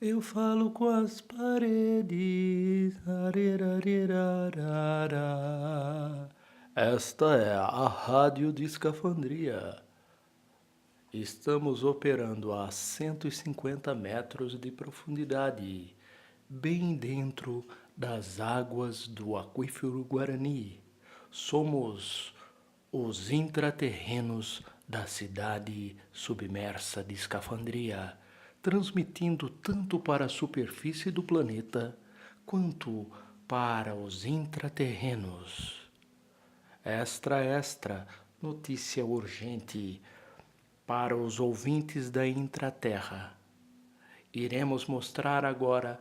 Eu falo com as paredes. Arerarerarará. Esta é a Rádio de Escafandria. Estamos operando a 150 metros de profundidade, bem dentro das águas do Aquífero Guarani. Somos os intraterrenos da cidade submersa de Escafandria, transmitindo tanto para a superfície do planeta quanto para os intraterrenos. Extra, extra, notícia urgente para os ouvintes da Intraterra. Iremos mostrar agora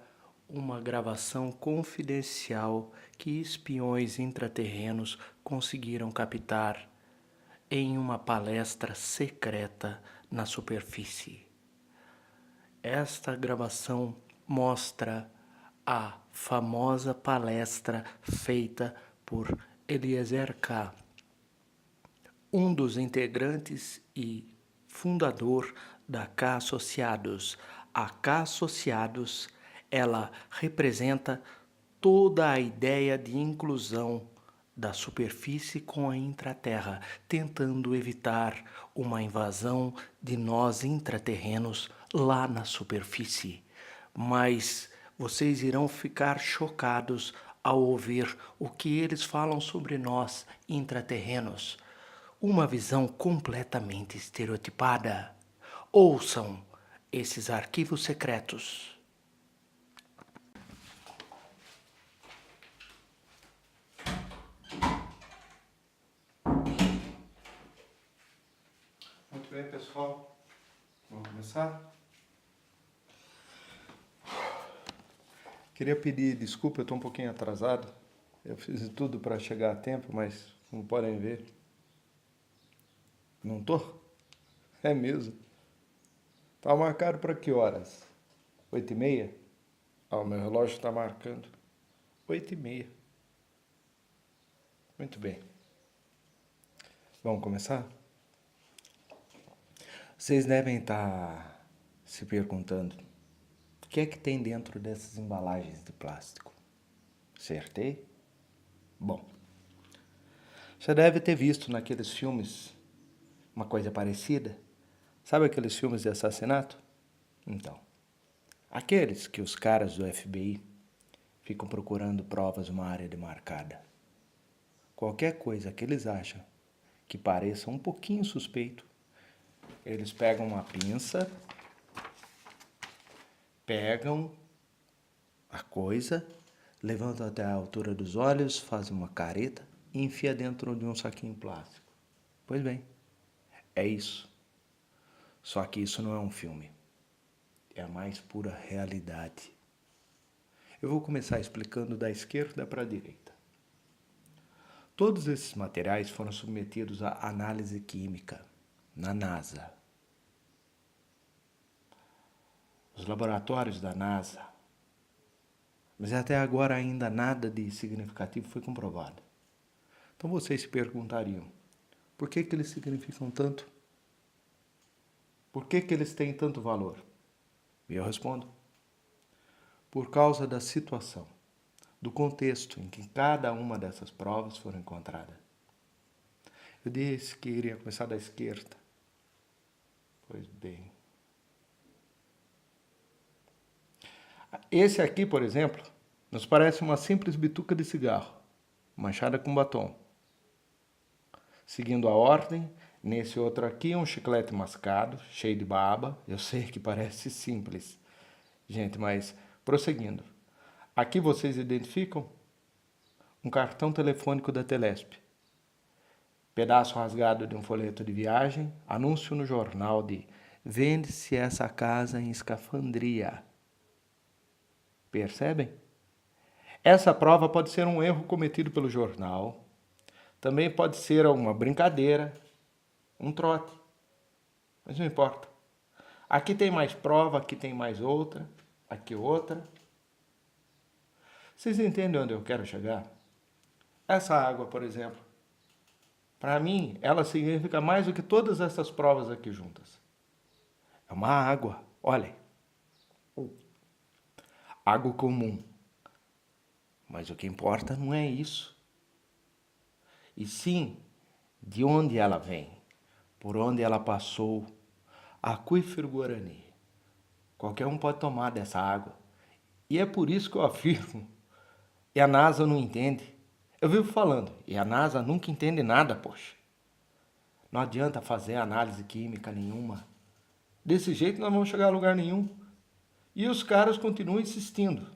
uma gravação confidencial que espiões intraterrenos conseguiram captar em uma palestra secreta na superfície. Esta gravação mostra a famosa palestra feita por Eliezer K., um dos integrantes e fundador da K Associados. A K Associados, ela representa toda a ideia de inclusão da superfície com a intraterra, tentando evitar uma invasão de nós intraterrenos lá na superfície. Mas vocês irão ficar chocados ao ouvir o que eles falam sobre nós intraterrenos. Uma visão completamente estereotipada. Ouçam esses arquivos secretos. Muito bem, pessoal. Vamos começar? Queria pedir desculpa, eu estou um pouquinho atrasado. Eu fiz de tudo para chegar a tempo, mas como podem ver, não tô? É mesmo. Tá marcado para que horas? 8h30? Ah, o meu relógio está marcando 8h30. Muito bem. Vamos começar? Vocês devem estar se perguntando o que é que tem dentro dessas embalagens de plástico. Acertei? Bom, você deve ter visto naqueles filmes uma coisa parecida. Sabe aqueles filmes de assassinato? Então, aqueles que os caras do FBI ficam procurando provas numa área demarcada. Qualquer coisa que eles acham que pareça um pouquinho suspeito, eles pegam uma pinça, pegam a coisa, levantam até a altura dos olhos, fazem uma careta e enfia dentro de um saquinho plástico. Pois bem, é isso. Só que isso não é um filme. É a mais pura realidade. Eu vou começar explicando da esquerda para a direita. Todos esses materiais foram submetidos à análise química na NASA. Os laboratórios da NASA. Mas até agora ainda nada de significativo foi comprovado. Então vocês se perguntariam, por que eles significam tanto? Por que eles têm tanto valor? E eu respondo, por causa da situação, do contexto em que cada uma dessas provas foram encontradas. Eu disse que iria começar da esquerda. Pois bem. Esse aqui, por exemplo, nos parece uma simples bituca de cigarro, manchada com batom. Seguindo a ordem, nesse outro aqui um chiclete mascado, cheio de baba. Eu sei que parece simples, gente, mas prosseguindo. Aqui vocês identificam um cartão telefônico da Telesp. Pedaço rasgado de um folheto de viagem, anúncio no jornal de vende-se essa casa em Escafandria. Percebem? Essa prova pode ser um erro cometido pelo jornal. Também pode ser uma brincadeira, um trote. Mas não importa. Aqui tem mais prova, aqui tem mais outra, aqui outra. Vocês entendem onde eu quero chegar? Essa água, por exemplo, para mim, ela significa mais do que todas essas provas aqui juntas. É uma água, olhem. água comum. Mas o que importa não é isso. E sim, de onde ela vem, por onde ela passou, aquífero Guarani. Qualquer um pode tomar dessa água. E é por isso que eu afirmo, e a NASA não entende. Eu vivo falando, e a NASA nunca entende nada, poxa. Não adianta fazer análise química nenhuma. Desse jeito nós não vamos chegar a lugar nenhum. E os caras continuam insistindo.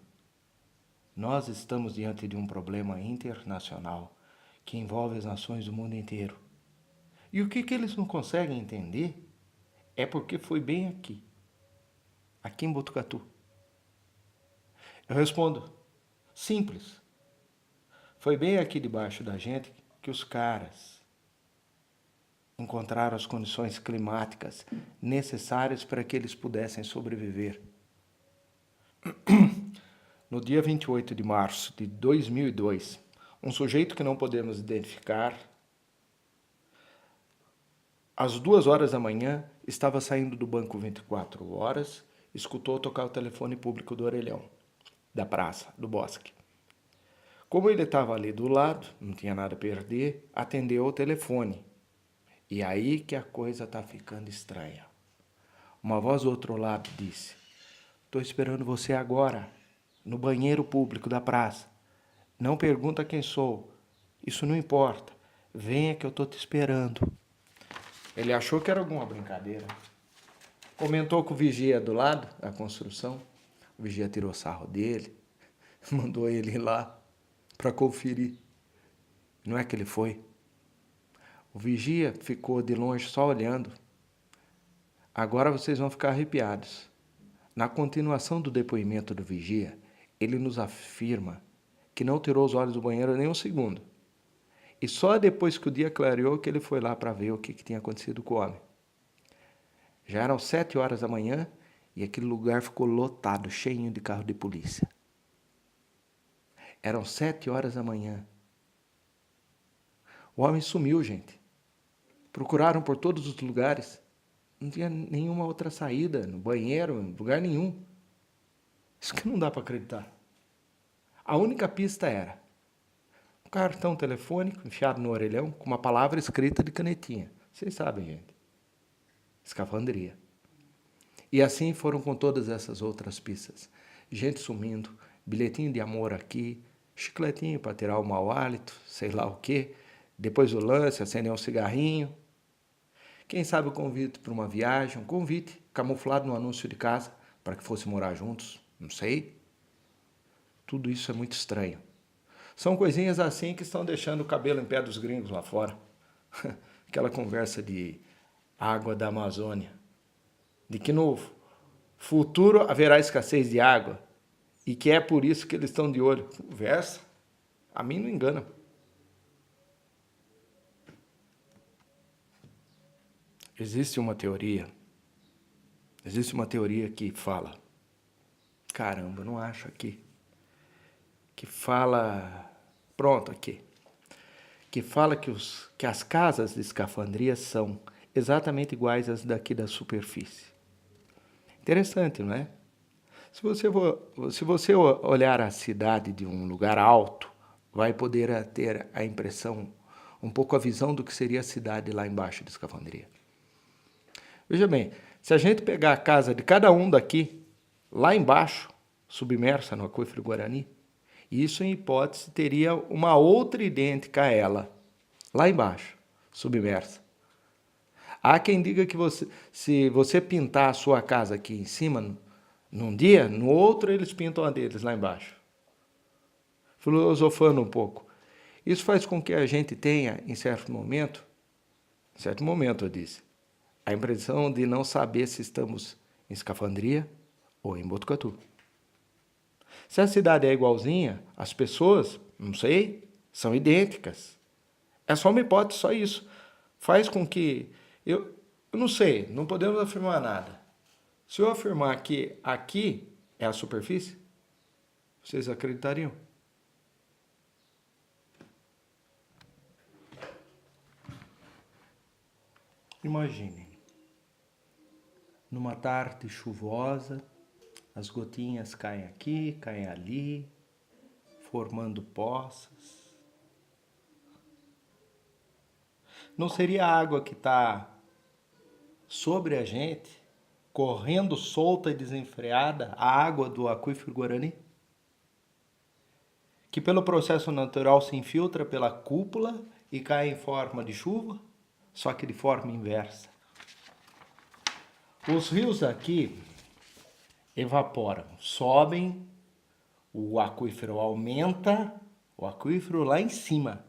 Nós estamos diante de um problema internacional que envolve as nações do mundo inteiro. E o que eles não conseguem entender é porque foi bem aqui em Botucatu. Eu respondo, simples. Foi bem aqui debaixo da gente que os caras encontraram as condições climáticas necessárias para que eles pudessem sobreviver. No dia 28 de março de 2002, um sujeito que não podemos identificar, às 2 horas da manhã, estava saindo do banco 24 horas, escutou tocar o telefone público do orelhão, da praça, do bosque. Como ele estava ali do lado, não tinha nada a perder, atendeu o telefone. E aí que a coisa está ficando estranha. Uma voz do outro lado disse, estou esperando você agora, no banheiro público da praça. Não pergunta quem sou, isso não importa. Venha que eu estou te esperando. Ele achou que era alguma brincadeira. Comentou com o vigia do lado da construção. O vigia tirou sarro dele, mandou ele ir lá para conferir. Não é que ele foi. O vigia ficou de longe só olhando. Agora vocês vão ficar arrepiados. Na continuação do depoimento do vigia, ele nos afirma que não tirou os olhos do banheiro nem um segundo. E só depois que o dia clareou que ele foi lá para ver o que tinha acontecido com o homem. Já eram 7 horas da manhã e aquele lugar ficou lotado, cheio de carro de polícia. Eram 7 horas da manhã. O homem sumiu, gente. Procuraram por todos os lugares. Não tinha nenhuma outra saída, no banheiro, em lugar nenhum. Isso que não dá para acreditar. A única pista era um cartão telefônico enfiado no orelhão com uma palavra escrita de canetinha. Vocês sabem, gente. Escafandria. E assim foram com todas essas outras pistas. Gente sumindo, bilhetinho de amor aqui, chicletinho para tirar o mau hálito, sei lá o quê. Depois do lance, acender um cigarrinho. Quem sabe o convite para uma viagem, um convite camuflado no anúncio de casa para que fosse morar juntos, não sei. Tudo isso é muito estranho. São coisinhas assim que estão deixando o cabelo em pé dos gringos lá fora. Aquela conversa de água da Amazônia. De que no futuro haverá escassez de água e que é por isso que eles estão de olho. Conversa, a mim não engana. Existe uma teoria que fala, caramba, não acho aqui, que fala, pronto, aqui, que fala que as casas de escafandria são exatamente iguais às daqui da superfície. Interessante, não é? Se você olhar a cidade de um lugar alto, vai poder ter a impressão, um pouco a visão do que seria a cidade lá embaixo de Escafandria. Veja bem, se a gente pegar a casa de cada um daqui, lá embaixo, submersa no aquífero Guarani, isso, em hipótese, teria uma outra idêntica a ela, lá embaixo, submersa. Há quem diga que se você pintar a sua casa aqui em cima, num dia, no outro eles pintam a deles lá embaixo. Filosofando um pouco. Isso faz com que a gente tenha, em certo momento eu disse, a impressão de não saber se estamos em Escafandria ou em Botucatu. Se a cidade é igualzinha, as pessoas, não sei, são idênticas. É só uma hipótese, só isso. Faz com que... Eu não sei, não podemos afirmar nada. Se eu afirmar que aqui é a superfície, vocês acreditariam? Imaginem, numa tarde chuvosa, As gotinhas caem aqui, caem ali, formando poças. Não seria a água que está sobre a gente, correndo solta e desenfreada, a água do aquífero Guarani? Que pelo processo natural se infiltra pela cúpula e cai em forma de chuva, só que de forma inversa. Os rios aqui evaporam, sobem, o aquífero aumenta, o aquífero lá em cima.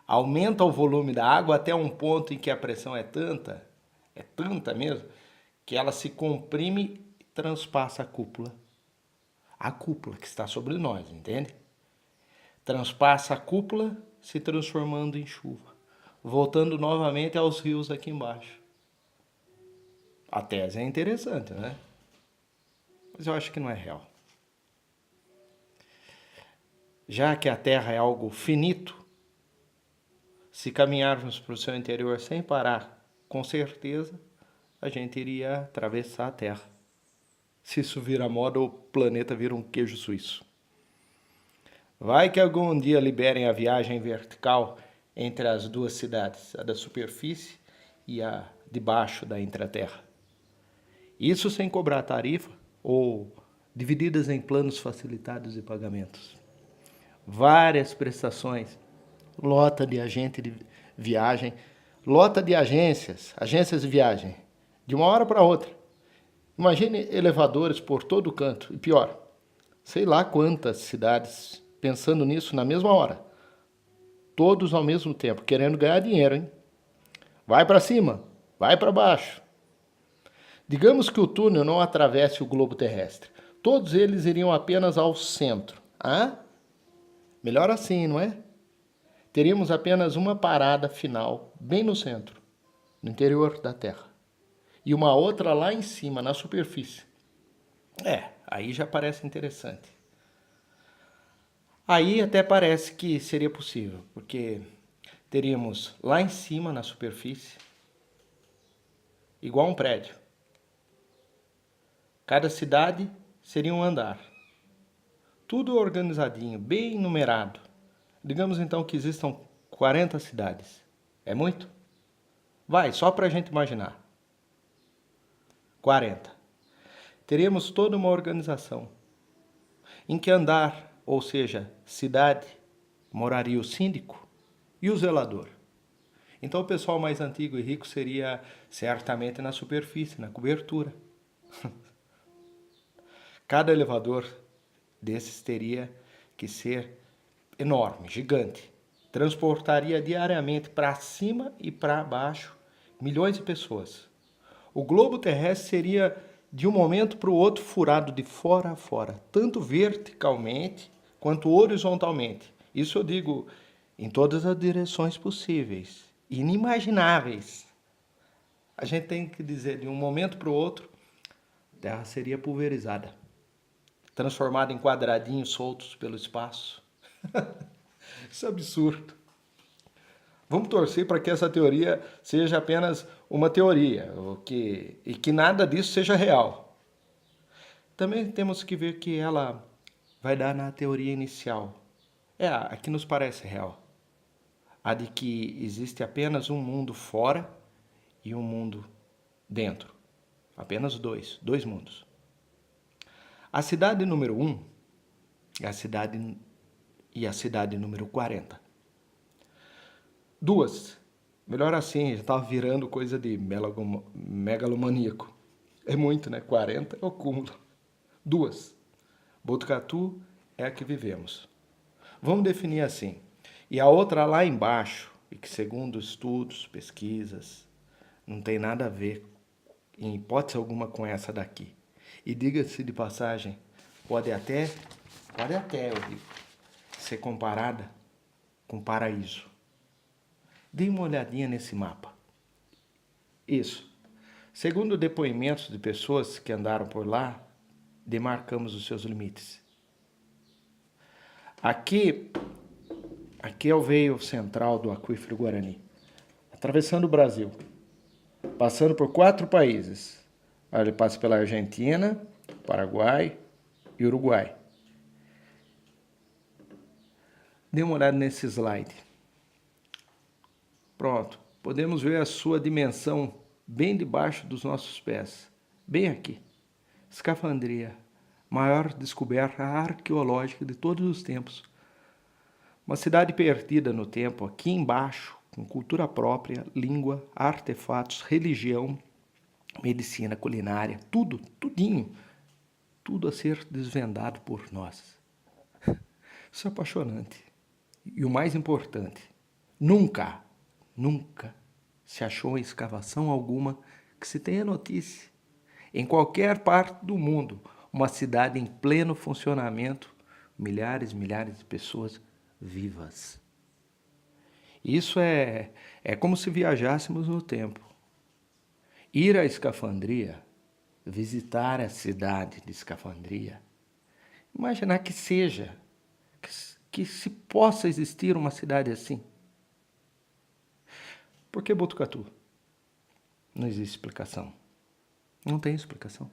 Aumenta o volume da água até um ponto em que a pressão é tanta mesmo, que ela se comprime e transpassa a cúpula. A cúpula que está sobre nós, entende? Transpassa a cúpula, se transformando em chuva, voltando novamente aos rios aqui embaixo. A tese é interessante, né? Mas eu acho que não é real. Já que a Terra é algo finito, se caminharmos para o seu interior sem parar, com certeza a gente iria atravessar a Terra. Se isso vira moda, o planeta vira um queijo suíço. Vai que algum dia liberem a viagem vertical entre as duas cidades, a da superfície e a de baixo da intraterra. Isso sem cobrar tarifa ou divididas em planos facilitados de pagamentos. Várias prestações, lota de agente de viagem, lota de agências de viagem, de uma hora para outra. Imagine elevadores por todo canto, e pior, sei lá quantas cidades pensando nisso na mesma hora. Todos ao mesmo tempo, querendo ganhar dinheiro, hein? Vai para cima, vai para baixo. Digamos que o túnel não atravesse o globo terrestre. Todos eles iriam apenas ao centro. Ah? Melhor assim, não é? Teríamos apenas uma parada final, bem no centro, no interior da Terra. E uma outra lá em cima, na superfície. Aí já parece interessante. Aí até parece que seria possível, porque teríamos lá em cima, na superfície, igual um prédio. Cada cidade seria um andar. Tudo organizadinho, bem numerado. Digamos então que existam 40 cidades. É muito? Vai, só para a gente imaginar. 40. Teríamos toda uma organização. Em que andar, ou seja, cidade, moraria o síndico e o zelador. Então o pessoal mais antigo e rico seria certamente na superfície, na cobertura. Cada elevador desses teria que ser enorme, gigante. Transportaria diariamente para cima e para baixo milhões de pessoas. O globo terrestre seria de um momento para o outro furado de fora a fora, tanto verticalmente quanto horizontalmente. Isso eu digo em todas as direções possíveis, inimagináveis. A gente tem que dizer, de um momento para o outro, a Terra seria pulverizada, transformada em quadradinhos soltos pelo espaço. Isso é absurdo. Vamos torcer para que essa teoria seja apenas uma teoria e que nada disso seja real. Também temos que ver que ela vai dar na teoria inicial. A que nos parece real. A de que existe apenas um mundo fora e um mundo dentro. Apenas dois mundos. A cidade número 1 é a cidade número 40. Duas. Melhor assim, já estava virando coisa de megalomaníaco. É muito, né? 40 é o cúmulo. Duas. Botucatu é a que vivemos. Vamos definir assim. E a outra lá embaixo, e que segundo estudos, pesquisas, não tem nada a ver, em hipótese alguma, com essa daqui. E diga-se de passagem, pode até, eu digo, ser comparada com paraíso. Dê uma olhadinha nesse mapa. Isso. Segundo depoimentos de pessoas que andaram por lá, demarcamos os seus limites. Aqui é o veio central do aquífero Guarani, atravessando o Brasil, passando por 4 países. Ele passa pela Argentina, Paraguai e Uruguai. Dê uma olhada nesse slide. Pronto. Podemos ver a sua dimensão bem debaixo dos nossos pés. Bem aqui. Escafandria, maior descoberta arqueológica de todos os tempos. Uma cidade perdida no tempo, aqui embaixo, com cultura própria, língua, artefatos, religião, medicina, culinária, tudo, tudinho. Tudo a ser desvendado por nós. Isso é apaixonante. E o mais importante, nunca se achou em escavação alguma que se tenha notícia, em qualquer parte do mundo, uma cidade em pleno funcionamento, milhares de pessoas vivas. Isso é como se viajássemos no tempo. Ir à Escafandria, visitar a cidade de Escafandria, imaginar que seja, que se possa existir uma cidade assim. Por que Botucatu? Não existe explicação. Não tem explicação.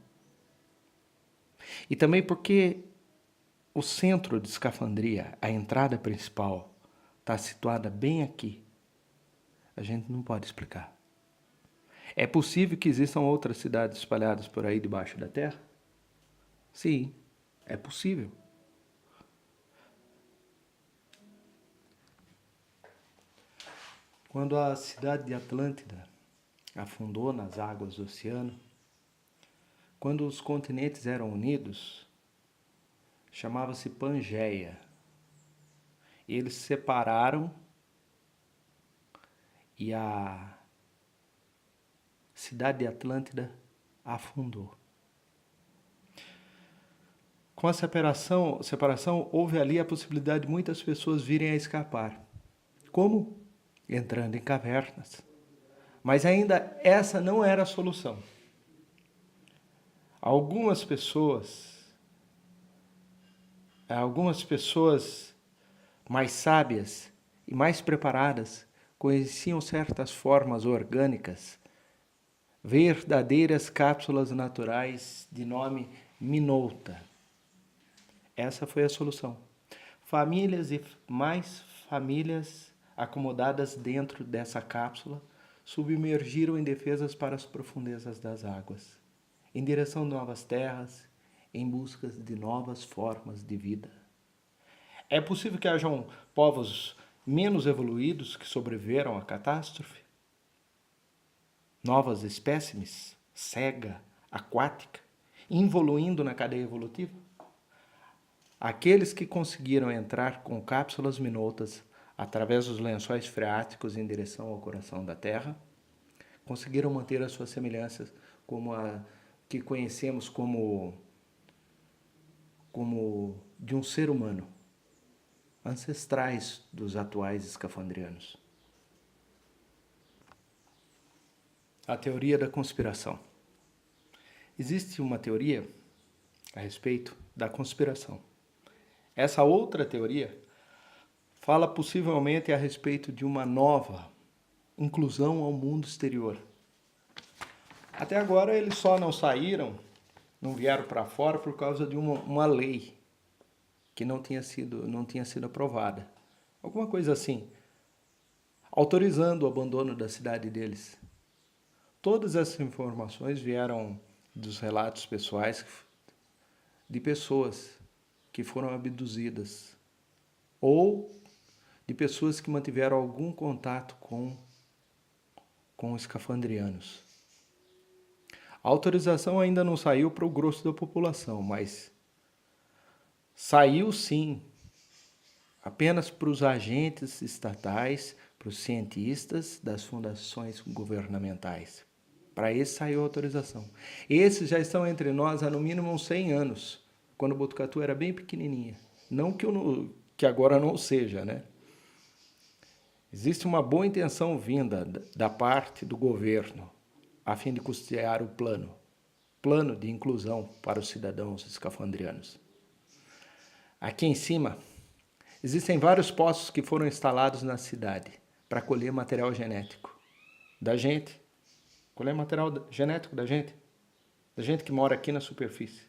E também porque o centro de Escafandria, a entrada principal, está situada bem aqui. A gente não pode explicar. É possível que existam outras cidades espalhadas por aí debaixo da terra? Sim, é possível. Quando a cidade de Atlântida afundou nas águas do oceano, quando os continentes eram unidos, chamava-se Pangeia. E eles se separaram e a cidade de Atlântida afundou. Com a separação, houve ali a possibilidade de muitas pessoas virem a escapar. Como? Entrando em cavernas. Mas ainda essa não era a solução. Algumas pessoas mais sábias e mais preparadas conheciam certas formas orgânicas, verdadeiras cápsulas naturais de nome Minolta. Essa foi a solução. Famílias e mais famílias acomodadas dentro dessa cápsula submergiram em defesas para as profundezas das águas, em direção de novas terras, em busca de novas formas de vida. É possível que hajam povos menos evoluídos que sobreviveram à catástrofe? Novas espécimes, cega, aquática, evoluindo na cadeia evolutiva? Aqueles que conseguiram entrar com cápsulas minoltas através dos lençóis freáticos em direção ao coração da Terra, conseguiram manter as suas semelhanças como a que conhecemos como de um ser humano, ancestrais dos atuais escafandrianos. A teoria da conspiração. Existe uma teoria a respeito da conspiração. Essa outra teoria fala possivelmente a respeito de uma nova inclusão ao mundo exterior. Até agora eles só não vieram para fora por causa de uma lei que não tinha sido aprovada. Alguma coisa assim, autorizando o abandono da cidade deles. Todas essas informações vieram dos relatos pessoais de pessoas que foram abduzidas ou de pessoas que mantiveram algum contato com escafandrianos. A autorização ainda não saiu para o grosso da população, mas saiu sim apenas para os agentes estatais, para os cientistas das fundações governamentais. Para esses saiu a autorização. Esses já estão entre nós há no mínimo uns 100 anos, quando Botucatu era bem pequenininha. Não que agora não seja, né? Existe uma boa intenção vinda da parte do governo a fim de custear o plano de inclusão para os cidadãos escafandrianos. Aqui em cima, existem vários postos que foram instalados na cidade para colher material genético da gente, colher material genético da gente que mora aqui na superfície.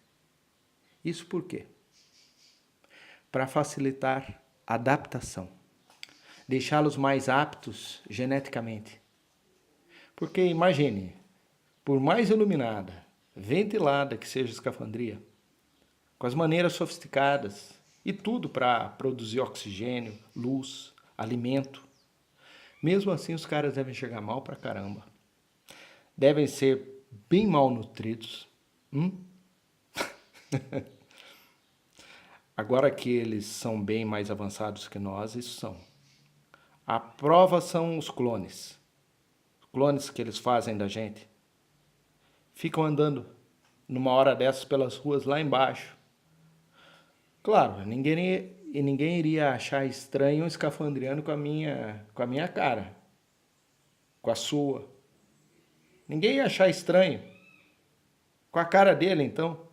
Isso por quê? Para facilitar a adaptação, deixá-los mais aptos geneticamente. Porque imagine, por mais iluminada, ventilada que seja a escafandria, com as maneiras sofisticadas e tudo para produzir oxigênio, luz, alimento, mesmo assim os caras devem chegar mal pra caramba. Devem ser bem mal nutridos. Agora que eles são bem mais avançados que nós, isso são. A prova são os clones. Os clones que eles fazem da gente. Ficam andando numa hora dessas pelas ruas lá embaixo. Claro, ninguém iria achar estranho um escafandriano com a minha cara. Com a sua. Ninguém ia achar estranho. Com a cara dele, então.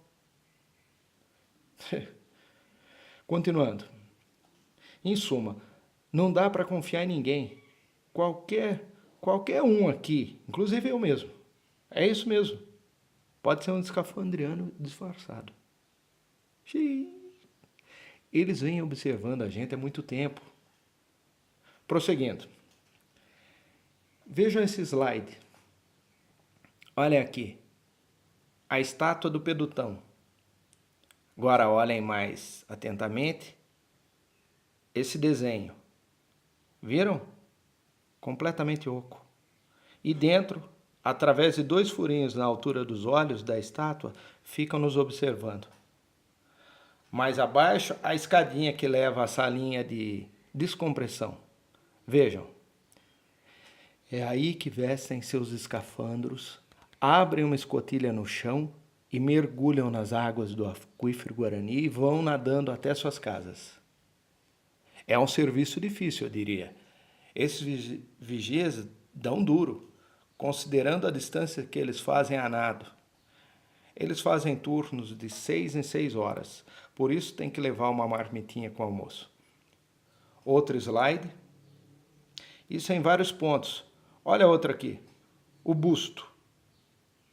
Continuando. Em suma, não dá para confiar em ninguém. Qualquer um aqui, inclusive eu mesmo. É isso mesmo. Pode ser um escafandriano disfarçado. Xiii. Eles vêm observando a gente há muito tempo. Prosseguindo. Vejam esse slide. Olhem aqui. A estátua do Pedutão. Agora olhem mais atentamente esse desenho. Viram? Completamente oco. E dentro, através de 2 furinhos na altura dos olhos da estátua, ficam nos observando. Mais abaixo, a escadinha que leva à salinha de descompressão. Vejam. É aí que vestem seus escafandros, abrem uma escotilha no chão e mergulham nas águas do aquífero Guarani e vão nadando até suas casas. É um serviço difícil, eu diria. Esses vigias dão duro, considerando a distância que eles fazem a nado. Eles fazem turnos de 6 em 6 horas, por isso tem que levar uma marmitinha com almoço. Outro slide. Isso em vários pontos. Olha outro aqui. O busto.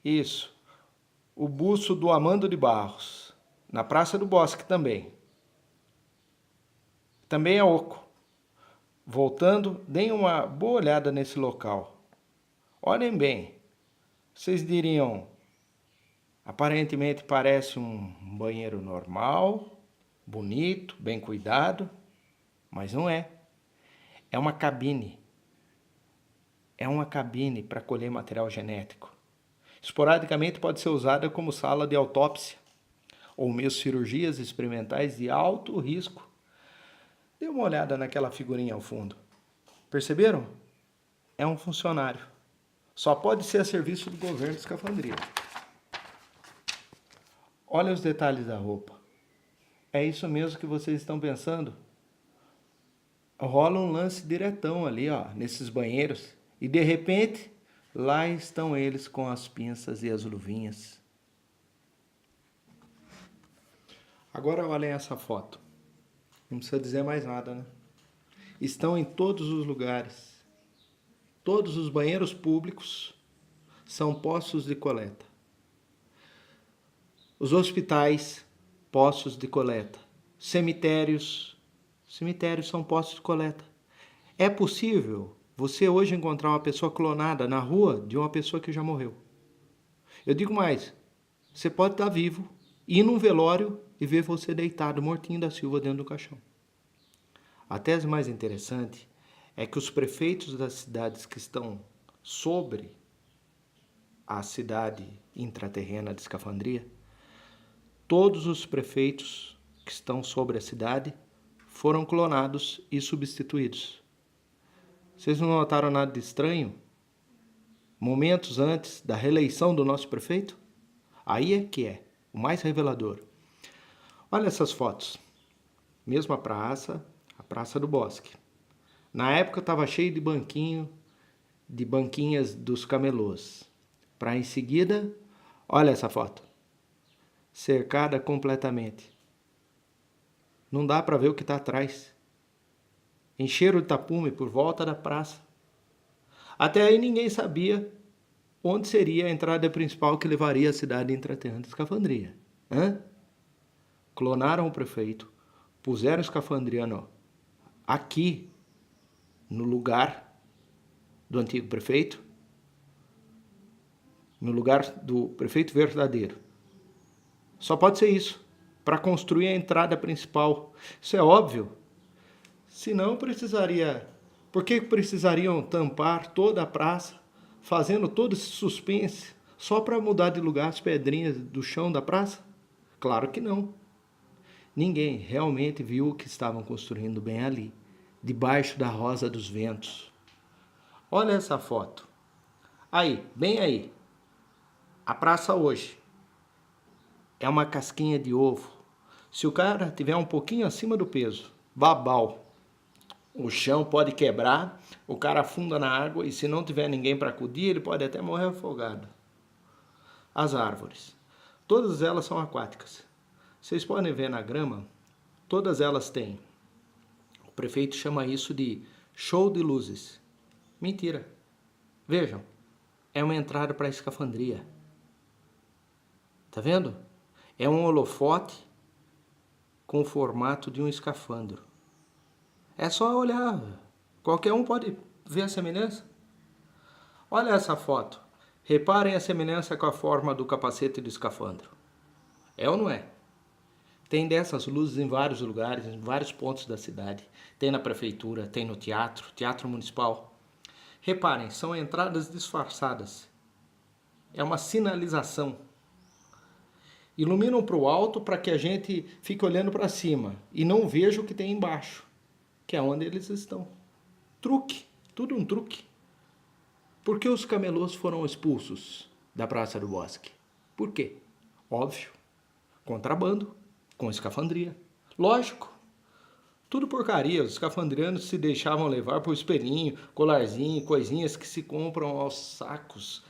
Isso. O busto do Amando de Barros. Na Praça do Bosque também. Também é oco. Voltando, deem uma boa olhada nesse local. Olhem bem. Vocês diriam, aparentemente parece um banheiro normal, bonito, bem cuidado, mas não é. É uma cabine. É uma cabine para colher material genético. Esporadicamente pode ser usada como sala de autópsia ou mesmo cirurgias experimentais de alto risco. Dê uma olhada naquela figurinha ao fundo. Perceberam? É um funcionário. Só pode ser a serviço do governo de escafandria. Olha os detalhes da roupa. É isso mesmo que vocês estão pensando? Rola um lance diretão ali, ó, nesses banheiros. E de repente, lá estão eles com as pinças e as luvinhas. Agora olhem essa foto. Não precisa dizer mais nada, né? Estão em todos os lugares. Todos os banheiros públicos são postos de coleta. Os hospitais, postos de coleta. Cemitérios são postos de coleta. É possível você hoje encontrar uma pessoa clonada na rua de uma pessoa que já morreu. Eu digo mais, você pode estar vivo, ir num velório e ver você deitado, mortinho da Silva, dentro do caixão. A tese mais interessante é que os prefeitos das cidades que estão sobre a cidade intraterrena de Escafandria, todos os prefeitos que estão sobre a cidade foram clonados e substituídos. Vocês não notaram nada de estranho? Momentos antes da reeleição do nosso prefeito? Aí é que é o mais revelador. Olha essas fotos. Mesma praça, a Praça do Bosque. Na época estava cheio de banquinhas dos camelôs. Para em seguida, olha essa foto. Cercada completamente. Não dá para ver o que está atrás. Encheram de tapume por volta da praça. Até aí ninguém sabia onde seria a entrada principal que levaria a cidade intraterrana de Escafandria. clonaram o prefeito, puseram o escafandriano aqui, no lugar do antigo prefeito, no lugar do prefeito verdadeiro. Só pode ser isso, para construir a entrada principal. Isso é óbvio. Senão precisaria... Por que precisariam tampar toda a praça, fazendo todo esse suspense, só para mudar de lugar as pedrinhas do chão da praça? Claro que não. Ninguém realmente viu o que estavam construindo bem ali, debaixo da rosa dos ventos. Olha essa foto. Aí, bem aí. A praça hoje é uma casquinha de ovo. Se o cara tiver um pouquinho acima do peso, babau, o chão pode quebrar, o cara afunda na água e se não tiver ninguém para acudir, ele pode até morrer afogado. As árvores, todas elas são aquáticas. Vocês podem ver na grama, todas elas têm. O prefeito chama isso de show de luzes. Mentira. Vejam, é uma entrada para a escafandria. Tá vendo? É um holofote com o formato de um escafandro. É só olhar. Qualquer um pode ver a semelhança. Olha essa foto. Reparem a semelhança com a forma do capacete do escafandro. É ou não é? Tem dessas luzes em vários lugares, em vários pontos da cidade. Tem na prefeitura, tem no teatro municipal. Reparem, são entradas disfarçadas. É uma sinalização. Iluminam para o alto para que a gente fique olhando para cima e não veja o que tem embaixo, que é onde eles estão. Truque, tudo um truque. Por que os camelôs foram expulsos da Praça do Bosque? Por quê? Óbvio, contrabando com escafandria. Lógico, tudo porcaria. Os escafandrianos se deixavam levar por espelhinho, colarzinho, coisinhas que se compram aos sacos.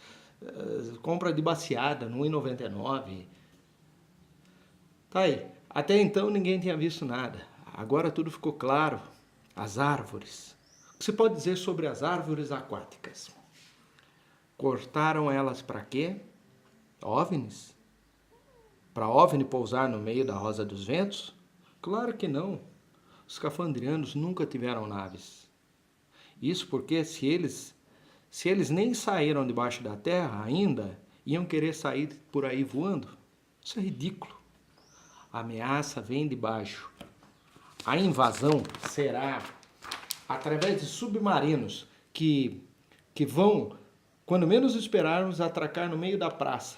Compra de baseada, no R$1,99. Tá aí. Até então ninguém tinha visto nada. Agora tudo ficou claro. As árvores. O que se pode dizer sobre as árvores aquáticas? Cortaram elas para quê? OVNIs? Para OVNI pousar no meio da rosa dos ventos? Claro que não. Os escafandrianos nunca tiveram naves. Isso porque se eles nem saíram debaixo da terra ainda, iam querer sair por aí voando? Isso é ridículo. A ameaça vem de baixo. A invasão será através de submarinos que vão, quando menos esperarmos, atracar no meio da praça.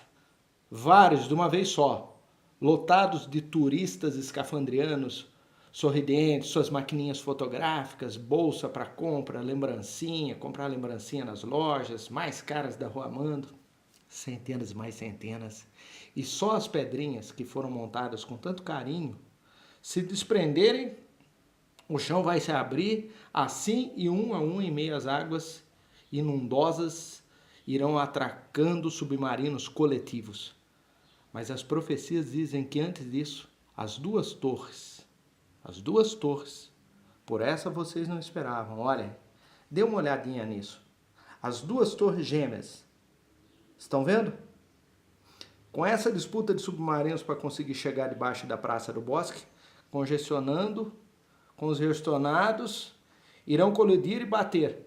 Vários de uma vez só, lotados de turistas escafandrianos, sorridentes, suas maquininhas fotográficas, bolsa para compra, lembrancinha, comprar lembrancinha nas lojas mais caras da Rua Amando. Centenas e mais centenas. E só as pedrinhas que foram montadas com tanto carinho, se desprenderem, o chão vai se abrir assim e um a um em meio às águas inundosas irão atracando submarinos coletivos. Mas as profecias dizem que antes disso, as duas torres, por essa vocês não esperavam, olhem, dê uma olhadinha nisso. As duas torres gêmeas, estão vendo? Com essa disputa de submarinos para conseguir chegar debaixo da Praça do Bosque, congestionando, congestionados, irão colidir e bater.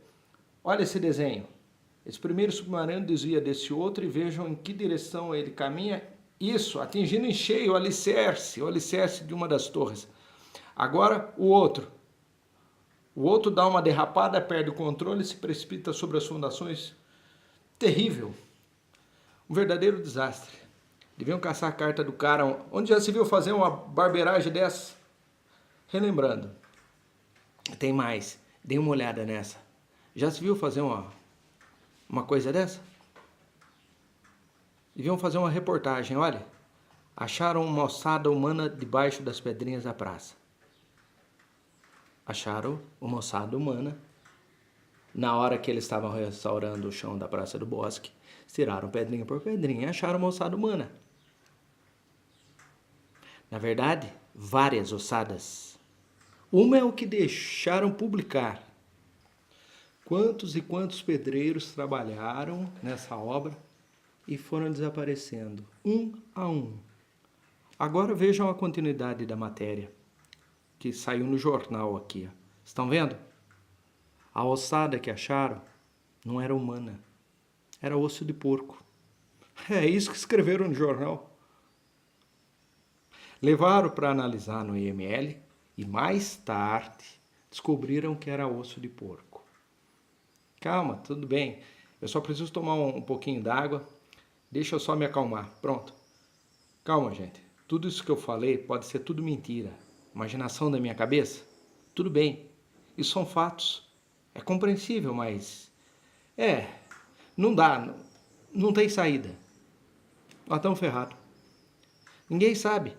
Olha esse desenho. Esse primeiro submarino desvia desse outro e vejam em que direção ele caminha. Isso, atingindo em cheio o alicerce de uma das torres. Agora o outro. O outro dá uma derrapada, perde o controle e se precipita sobre as fundações. Terrível. Um verdadeiro desastre. Deviam caçar a carta do cara. Onde já se viu fazer uma barbeiragem dessa? Relembrando. Tem mais. Dê uma olhada nessa. Já se viu fazer uma coisa dessa? Deviam fazer uma reportagem. Olha. Acharam uma ossada humana debaixo das pedrinhas da praça. Acharam uma ossada humana. Na hora que eles estavam restaurando o chão da Praça do Bosque, tiraram pedrinha por pedrinha e acharam uma ossada humana. Na verdade, várias ossadas. Uma é o que deixaram publicar. Quantos e quantos pedreiros trabalharam nessa obra e foram desaparecendo, um a um. Agora vejam a continuidade da matéria, que saiu no jornal aqui. Ó. Estão vendo? A ossada que acharam não era humana, era osso de porco. É isso que escreveram no jornal. Levaram para analisar no IML e mais tarde descobriram que era osso de porco. Calma, tudo bem. Eu só preciso tomar um pouquinho d'água. Deixa eu só me acalmar. Pronto. Calma, gente. Tudo isso que eu falei pode ser tudo mentira. Imaginação da minha cabeça? Tudo bem. Isso são fatos. É compreensível, mas... não dá. Não tem saída. Nós estamos ferrados. Ninguém sabe.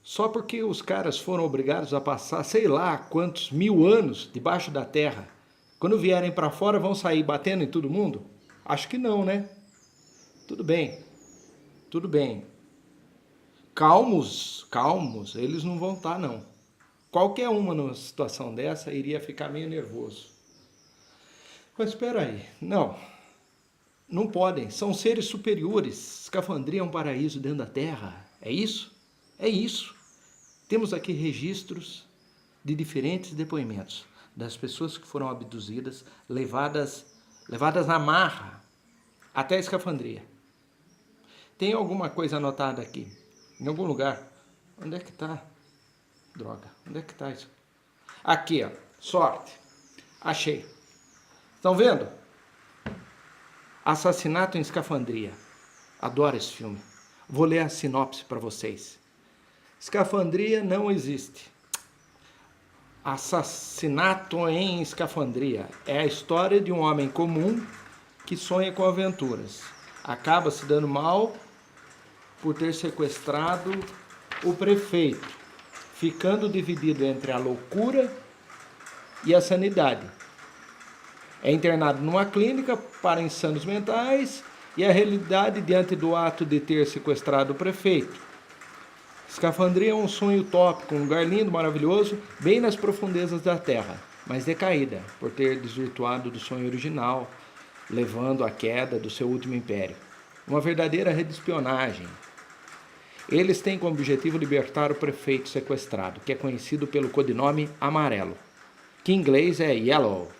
Só porque os caras foram obrigados a passar sei lá quantos 1000 anos debaixo da terra. Quando vierem para fora vão sair batendo em todo mundo? Acho que não, né? Tudo bem. Tudo bem. Calmos, eles não vão estar, não. Qualquer uma numa situação dessa iria ficar meio nervoso. Mas espera aí. Não podem. São seres superiores. Escafandria é um paraíso dentro da terra. É isso? É isso. Temos aqui registros de diferentes depoimentos das pessoas que foram abduzidas, levadas na marra até a escafandria. Tem alguma coisa anotada aqui? Em algum lugar? Onde é que está? Droga, onde é que está isso? Aqui, ó. Sorte. Achei. Estão vendo? Assassinato em Escafandria. Adoro esse filme. Vou ler a sinopse para vocês. Escafandria não existe. Assassinato em Escafandria é a história de um homem comum que sonha com aventuras. Acaba se dando mal por ter sequestrado o prefeito, ficando dividido entre a loucura e a sanidade. É internado numa clínica para insanos mentais e a realidade diante do ato de ter sequestrado o prefeito. Escafandria é um sonho utópico, um lugar lindo, maravilhoso, bem nas profundezas da Terra, mas decaída por ter desvirtuado do sonho original, levando à queda do seu último império. Uma verdadeira rede de espionagem. Eles têm como objetivo libertar o prefeito sequestrado, que é conhecido pelo codinome Amarelo, que em inglês é Yellow,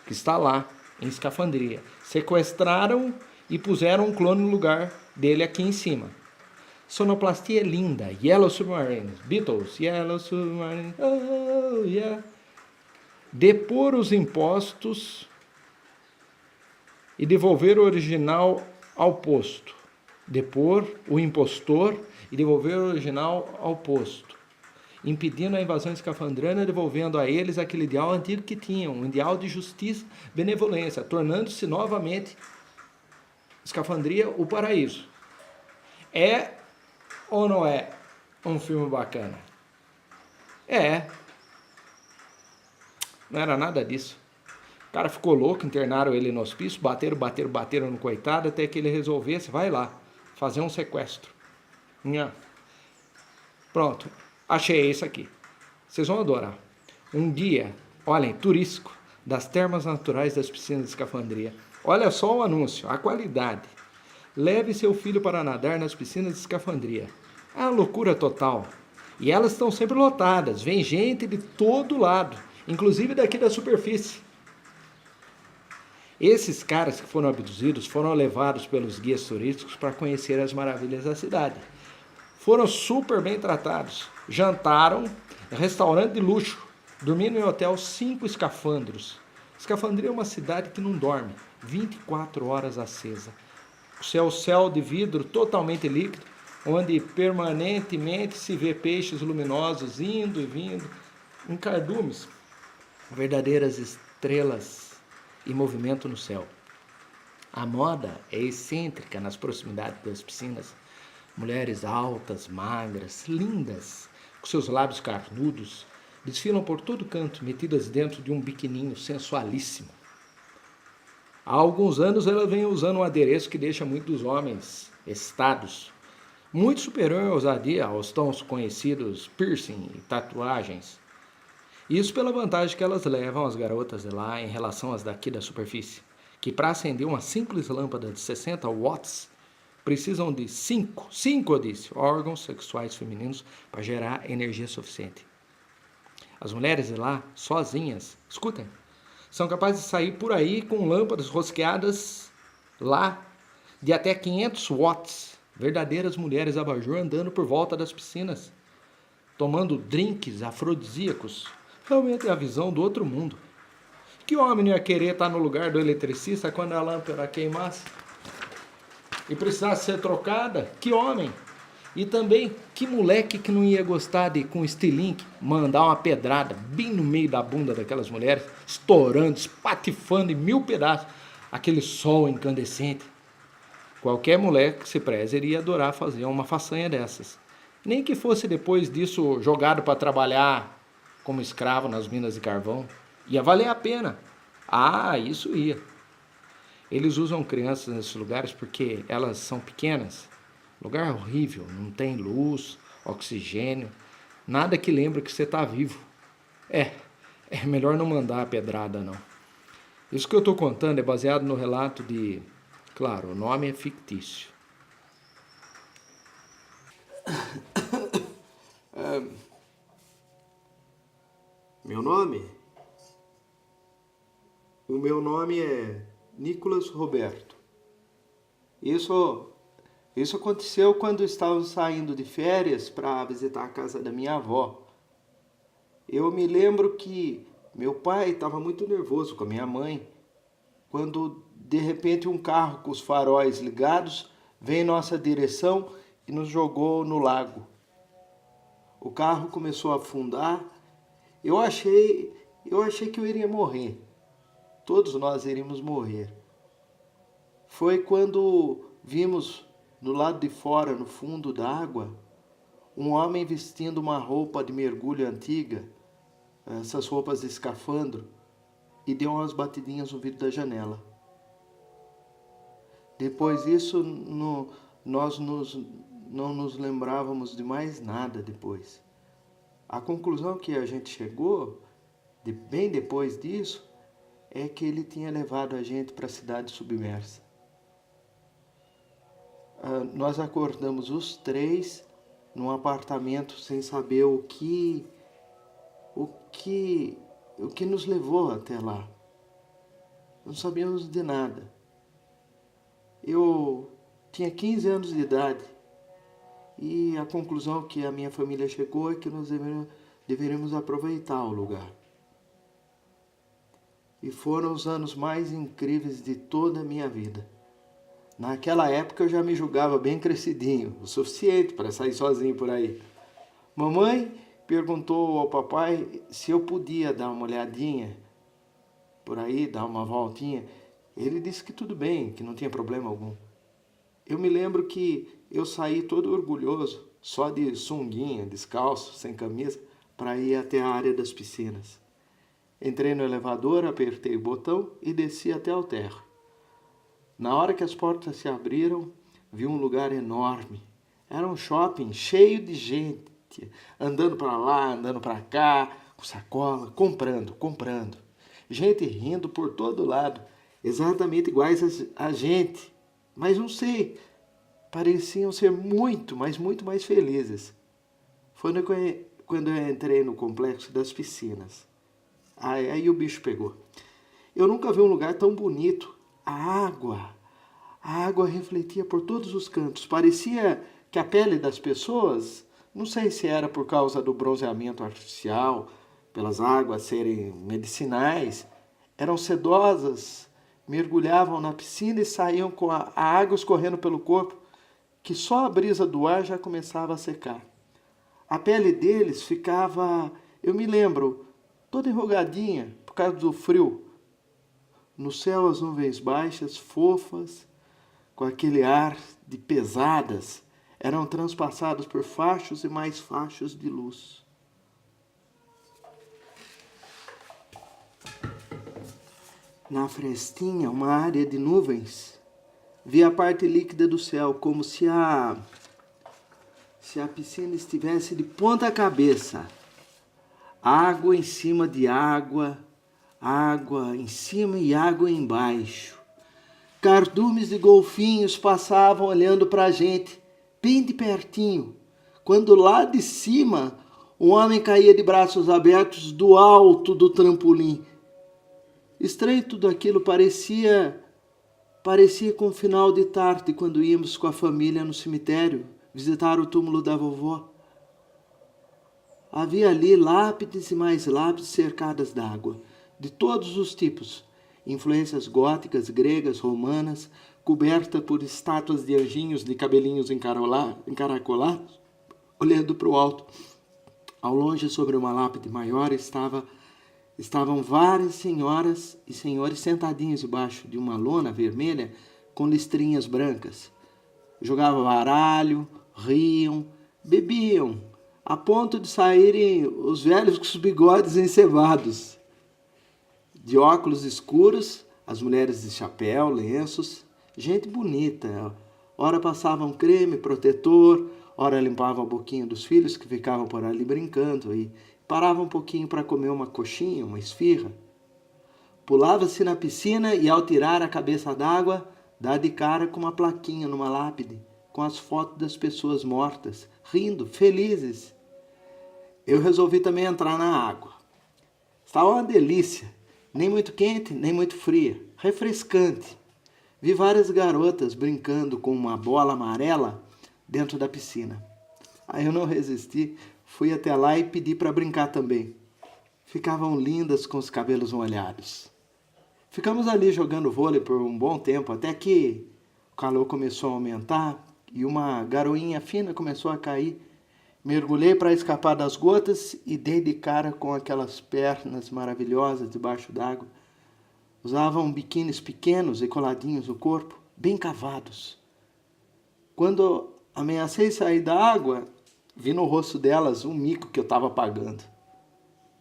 que está lá, em Escafandria. Sequestraram e puseram um clone no lugar dele aqui em cima. Sonoplastia linda, Yellow Submarine, Beatles, Yellow Submarine, oh yeah. Depor os impostos e devolver o original ao posto. Depor o impostor e devolver o original ao posto. Impedindo a invasão escafandriana, devolvendo a eles aquele ideal antigo que tinham, um ideal de justiça, benevolência, tornando-se novamente Escafandria o paraíso. É ou não é um filme bacana? É. Não era nada disso. O cara ficou louco, internaram ele no hospício, bateram no coitado, até que ele resolvesse, vai lá, fazer um sequestro. Pronto, achei isso aqui. Vocês vão adorar. Um guia, olhem, turístico, das termas naturais das piscinas de Escafandria. Olha só o anúncio, a qualidade. Leve seu filho para nadar nas piscinas de Escafandria. É uma loucura total. E elas estão sempre lotadas. Vem gente de todo lado, inclusive daqui da superfície. Esses caras que foram abduzidos foram levados pelos guias turísticos para conhecer as maravilhas da cidade. Foram super bem tratados. Jantaram em restaurante de luxo, dormindo em hotel 5 escafandros. Escafandria é uma cidade que não dorme, 24 horas acesa. O céu de vidro totalmente líquido, onde permanentemente se vê peixes luminosos indo e vindo, em cardumes, verdadeiras estrelas em movimento no céu. A moda é excêntrica nas proximidades das piscinas. Mulheres altas, magras, lindas, com seus lábios carnudos, desfilam por todo canto, metidas dentro de um biquininho sensualíssimo. Há alguns anos ela vem usando um adereço que deixa muitos homens excitados, muito superior à ousadia aos tão conhecidos piercing e tatuagens. Isso pela vantagem que elas levam as garotas de lá em relação às daqui da superfície, que para acender uma simples lâmpada de 60 watts precisam de cinco eu disse, órgãos sexuais femininos para gerar energia suficiente. As mulheres de lá, sozinhas, escutem, são capazes de sair por aí com lâmpadas rosqueadas lá de até 500 watts. Verdadeiras mulheres abajur andando por volta das piscinas, tomando drinks afrodisíacos. Realmente é a visão do outro mundo. Que homem não ia querer estar no lugar do eletricista quando a lâmpada queimasse e precisasse ser trocada? Que homem! E também, que moleque que não ia gostar de, com estilingue, mandar uma pedrada bem no meio da bunda daquelas mulheres, estourando, espatifando em 1000 pedaços, aquele sol incandescente. Qualquer moleque que se preze iria adorar fazer uma façanha dessas. Nem que fosse depois disso jogado para trabalhar como escravo nas minas de carvão. Ia valer a pena. Ah, isso ia. Eles usam crianças nesses lugares porque elas são pequenas. Lugar horrível, não tem luz, oxigênio, nada que lembre que você está vivo. É melhor não mandar a pedrada, não. Isso que eu estou contando é baseado no relato de... Claro, o nome é fictício. Meu nome? O meu nome é Nicolas Roberto. Isso aconteceu quando estávamos saindo de férias para visitar a casa da minha avó. Eu me lembro que meu pai estava muito nervoso com a minha mãe, quando de repente um carro com os faróis ligados veio em nossa direção e nos jogou no lago. O carro começou a afundar. Eu achei que eu iria morrer. Todos nós iríamos morrer. Foi quando vimos do lado de fora, no fundo da água, um homem vestindo uma roupa de mergulho antiga, essas roupas de escafandro, e deu umas batidinhas no vidro da janela. Depois disso, nós não nos lembrávamos de mais nada depois. A conclusão que a gente chegou, bem depois disso, é que ele tinha levado a gente para a cidade submersa. Nós acordamos os três num apartamento sem saber o que nos levou até lá. Não sabíamos de nada. Eu tinha 15 anos de idade e a conclusão que a minha família chegou é que nós deveríamos aproveitar o lugar. E foram os anos mais incríveis de toda a minha vida. Naquela época eu já me julgava bem crescidinho, o suficiente para sair sozinho por aí. Mamãe perguntou ao papai se eu podia dar uma olhadinha por aí, dar uma voltinha. Ele disse que tudo bem, que não tinha problema algum. Eu me lembro que eu saí todo orgulhoso, só de sunguinha, descalço, sem camisa, para ir até a área das piscinas. Entrei no elevador, apertei o botão e desci até o térreo. Na hora que as portas se abriram, vi um lugar enorme. Era um shopping cheio de gente, andando para lá, andando para cá, com sacola, comprando. Gente rindo por todo lado, exatamente iguais a gente. Mas não sei, pareciam ser muito, mas muito mais felizes. Foi quando eu entrei no complexo das piscinas. Aí o bicho pegou. Eu nunca vi um lugar tão bonito. A água refletia por todos os cantos. Parecia que a pele das pessoas, não sei se era por causa do bronzeamento artificial, pelas águas serem medicinais, eram sedosas, mergulhavam na piscina e saíam com a água escorrendo pelo corpo, que só a brisa do ar já começava a secar. A pele deles ficava, eu me lembro, toda enrugadinha por causa do frio. No céu as nuvens baixas, fofas, com aquele ar de pesadas, eram transpassadas por fachos e mais fachos de luz. Na frestinha, uma área de nuvens, vi a parte líquida do céu, como se a piscina estivesse de ponta cabeça. Água em cima de água, água em cima e água embaixo. Cardumes de golfinhos passavam olhando para a gente, bem de pertinho, quando lá de cima um homem caía de braços abertos do alto do trampolim. Estranho tudo aquilo, parecia com um final de tarde quando íamos com a família no cemitério visitar o túmulo da vovó. Havia ali lápides e mais lápides cercadas d'água, de todos os tipos, influências góticas, gregas, romanas, coberta por estátuas de anjinhos de cabelinhos encaracolados, olhando para o alto. Ao longe, sobre uma lápide maior, estavam várias senhoras e senhores sentadinhos debaixo de uma lona vermelha com listrinhas brancas. Jogavam baralho, riam, bebiam, a ponto de saírem os velhos com os bigodes encebados. De óculos escuros, as mulheres de chapéu, lenços, gente bonita. Ora passavam creme, protetor, ora limpavam a boquinha dos filhos que ficavam por ali brincando e paravam um pouquinho para comer uma coxinha, uma esfirra. Pulava-se na piscina e, ao tirar a cabeça d'água, dá de cara com uma plaquinha numa lápide, com as fotos das pessoas mortas, rindo, felizes. Eu resolvi também entrar na água. Estava uma delícia, nem muito quente, nem muito fria, refrescante. Vi várias garotas brincando com uma bola amarela dentro da piscina. Aí eu não resisti, fui até lá e pedi para brincar também. Ficavam lindas com os cabelos molhados. Ficamos ali jogando vôlei por um bom tempo, até que o calor começou a aumentar e uma garoinha fina começou a cair. Mergulhei para escapar das gotas e dei de cara com aquelas pernas maravilhosas debaixo d'água. Usavam biquínis pequenos e coladinhos no corpo, bem cavados. Quando ameacei sair da água, vi no rosto delas um mico que eu estava pagando.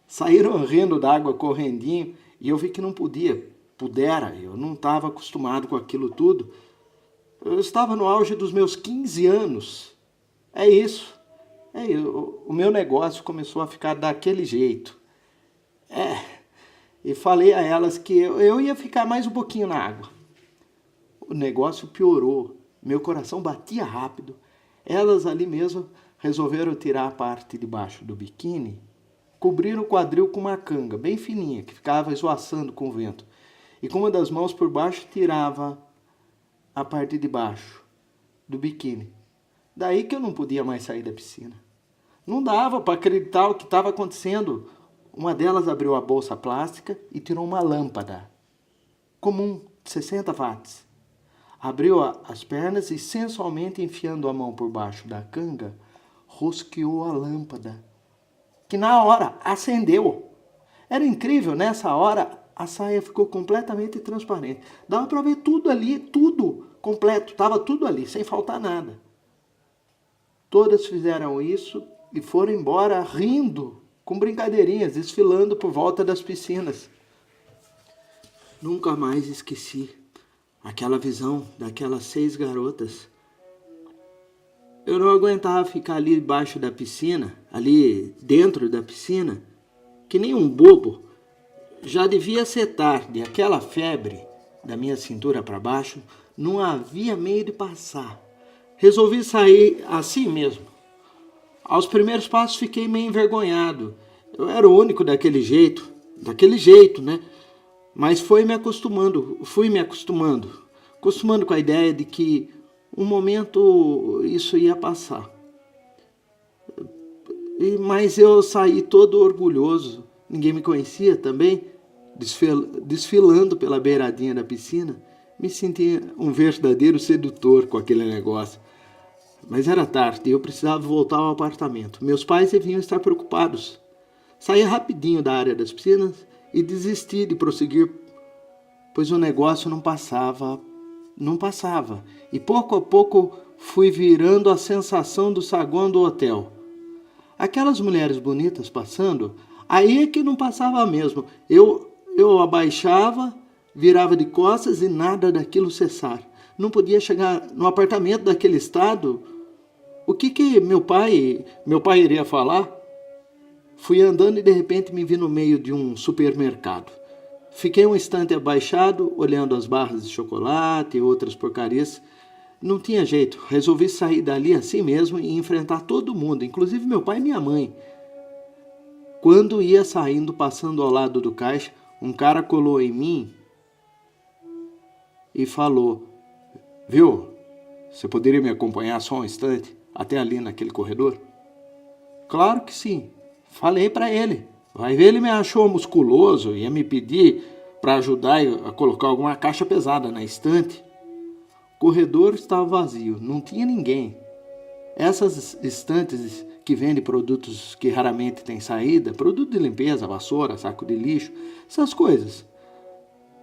Saíram rindo da água correndinho e eu vi que não pudera, eu não estava acostumado com aquilo tudo. Eu estava no auge dos meus 15 anos. É isso. O meu negócio começou a ficar daquele jeito. E falei a elas que eu ia ficar mais um pouquinho na água. O negócio piorou, meu coração batia rápido. Elas ali mesmo resolveram tirar a parte de baixo do biquíni, cobriram o quadril com uma canga bem fininha, que ficava esvoaçando com o vento. E com uma das mãos por baixo tirava a parte de baixo do biquíni. Daí que eu não podia mais sair da piscina. Não dava para acreditar o que estava acontecendo. Uma delas abriu a bolsa plástica e tirou uma lâmpada comum, de 60 watts. Abriu as pernas e, sensualmente enfiando a mão por baixo da canga, rosqueou a lâmpada, que na hora acendeu. Era incrível, nessa hora a saia ficou completamente transparente. Dava para ver tudo ali, tudo completo, estava tudo ali, sem faltar nada. Todas fizeram isso e foram embora rindo, com brincadeirinhas, desfilando por volta das piscinas. Nunca mais esqueci aquela visão daquelas 6 garotas. Eu não aguentava ficar ali debaixo da piscina, ali dentro da piscina, que nem um bobo. Já devia ser tarde, aquela febre da minha cintura para baixo não havia meio de passar. Resolvi sair assim mesmo. Aos primeiros passos fiquei meio envergonhado. Eu era o único daquele jeito, né? Mas fui me acostumando com a ideia de que um momento isso ia passar. Mas eu saí todo orgulhoso, ninguém me conhecia também, desfilando pela beiradinha da piscina. Me senti um verdadeiro sedutor com aquele negócio. Mas era tarde e eu precisava voltar ao apartamento. Meus pais deviam estar preocupados. Saí rapidinho da área das piscinas e desisti de prosseguir, pois o negócio não passava. E pouco a pouco fui virando a sensação do saguão do hotel. Aquelas mulheres bonitas passando, aí é que não passava mesmo. Eu abaixava, virava de costas e nada daquilo cessar. Não podia chegar no apartamento daquele estado. O que meu pai iria falar? Fui andando e de repente me vi no meio de um supermercado. Fiquei um instante abaixado, olhando as barras de chocolate e outras porcarias. Não tinha jeito, resolvi sair dali assim mesmo e enfrentar todo mundo, inclusive meu pai e minha mãe. Quando ia saindo, passando ao lado do caixa, um cara colou em mim e falou: Viu, você poderia me acompanhar só um instante, até ali naquele corredor? Claro que sim. Falei para ele. Vai ver, ele me achou musculoso, ia me pedir para ajudar a colocar alguma caixa pesada na estante. O corredor estava vazio, não tinha ninguém. Essas estantes que vendem produtos que raramente têm saída, produto de limpeza, vassoura, saco de lixo, essas coisas.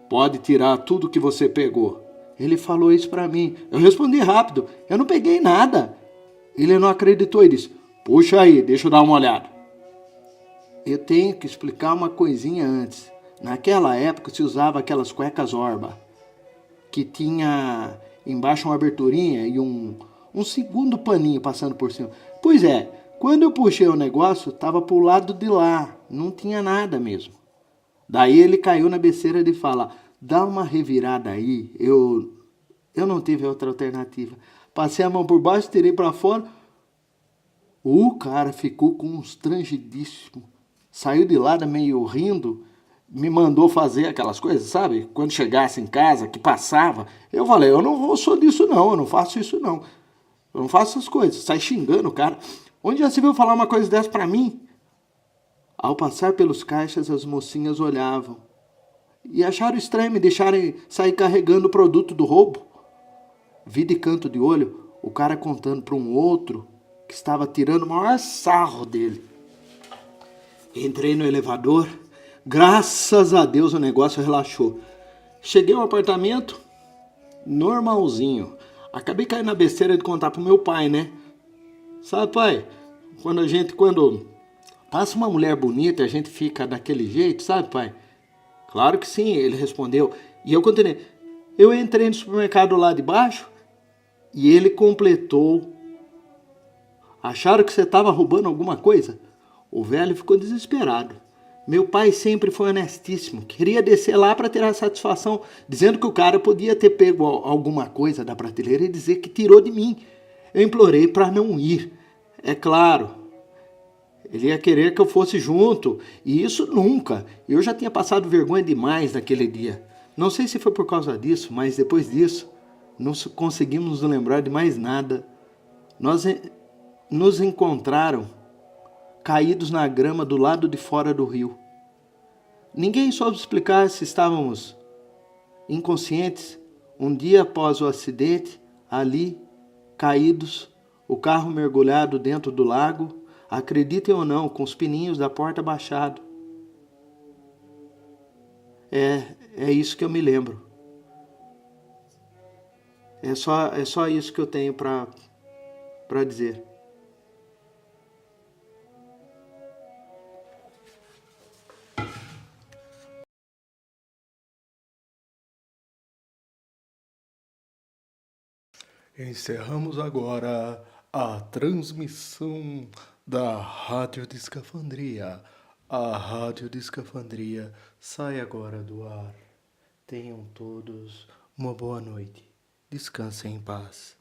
Pode tirar tudo que você pegou. Ele falou isso para mim. Eu respondi rápido. Eu não peguei nada. Ele não acreditou e disse: Puxa aí, deixa eu dar uma olhada. Eu tenho que explicar uma coisinha antes. Naquela época se usava aquelas cuecas Orba, que tinha embaixo uma aberturinha e um segundo paninho passando por cima. Pois é, quando eu puxei o negócio, estava pro lado de lá, não tinha nada mesmo. Daí ele caiu na besteira de falar: dá uma revirada aí. Eu não tive outra alternativa. Passei a mão por baixo, tirei para fora. O cara ficou constrangidíssimo. Saiu de lá meio rindo, me mandou fazer aquelas coisas, sabe? Quando chegasse em casa, que passava. Eu falei: eu não sou disso não, eu não faço isso não. Eu não faço essas coisas. Sai xingando o cara. Onde já se viu falar uma coisa dessa pra mim? Ao passar pelos caixas, as mocinhas olhavam e acharam estranho me deixarem sair carregando o produto do roubo. Vi de canto de olho o cara contando para um outro que estava tirando o maior sarro dele. Entrei no elevador, graças a Deus o negócio relaxou. Cheguei ao apartamento, normalzinho. Acabei caindo na besteira de contar pro meu pai, né? Sabe, pai, quando passa uma mulher bonita, a gente fica daquele jeito, sabe, pai? Claro que sim, ele respondeu. E eu continuei. Eu entrei no supermercado lá de baixo e ele completou. Acharam que você estava roubando alguma coisa? O velho ficou desesperado. Meu pai sempre foi honestíssimo. Queria descer lá para tirar satisfação, dizendo que o cara podia ter pego alguma coisa da prateleira e dizer que tirou de mim. Eu implorei para não ir. É claro, ele ia querer que eu fosse junto, e isso nunca. Eu já tinha passado vergonha demais naquele dia. Não sei se foi por causa disso, mas depois disso, não conseguimos nos lembrar de mais nada. Nós nos encontraram caídos na grama do lado de fora do rio. Ninguém soube explicar se estávamos inconscientes. Um dia após o acidente, ali, caídos, o carro mergulhado dentro do lago, acreditem ou não, com os pininhos da porta baixados. É isso que eu me lembro. É só isso que eu tenho para dizer. Encerramos agora a transmissão da Rádio de Escafandria. A Rádio de Escafandria sai agora do ar. Tenham todos uma boa noite. Descansem em paz.